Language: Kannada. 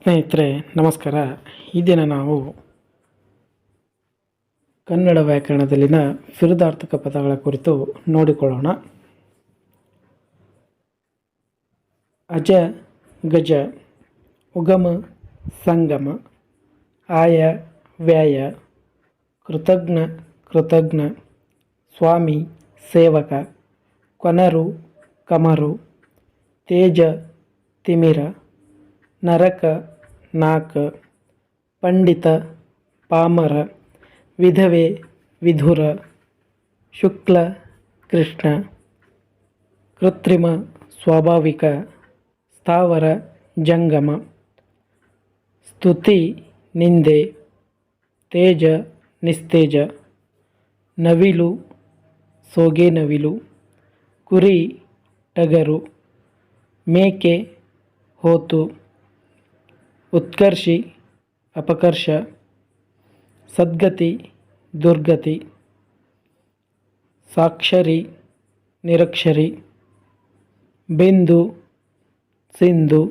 ಸ್ನೇಹಿತರೆ ನಮಸ್ಕಾರ. ಈ ದಿನ ನಾವು ಕನ್ನಡ ವ್ಯಾಕರಣದಲ್ಲಿನ ವಿರುದ್ಧಾರ್ಥಕ ಪದಗಳ ಕುರಿತು ನೋಡಿಕೊಳ್ಳೋಣ. ಅಜ ಗಜ, ಉಗಮ ಸಂಗಮ, ಆಯ ವ್ಯಯ, ಕೃತಜ್ಞ ಕೃತಜ್ಞ, ಸ್ವಾಮಿ ಸೇವಕ, ಕೊನರು ಕಮರು, ತೇಜ ತಿಮಿರ, ನರಕ ನಾಕ, ಪಂಡಿತ ಪಾಮರ, ವಿಧವೆ ವಿಧುರ, ಶುಕ್ಲ ಕೃಷ್ಣ, ಕೃತ್ರಿಮ ಸ್ವಾಭಾವಿಕ, ಸ್ಥಾವರ ಜಂಗಮ, ಸ್ತುತಿ ನಿಂದೆ, ತೇಜ ನಿಸ್ತೇಜ, ನವಿಲು ಸೋಗೆ ನವಿಲು, ಕುರಿ ಟಗರು, ಮೇಕೆ ಹೋತು, ಉತ್ಕರ್ಷಿ ಅಪಕರ್ಷ, ಸದ್ಗತಿ ದುರ್ಗತಿ, ಸಾಕ್ಷರಿ ನಿರಕ್ಷರಿ, ಬಿಂದು ಸಿಂಧು,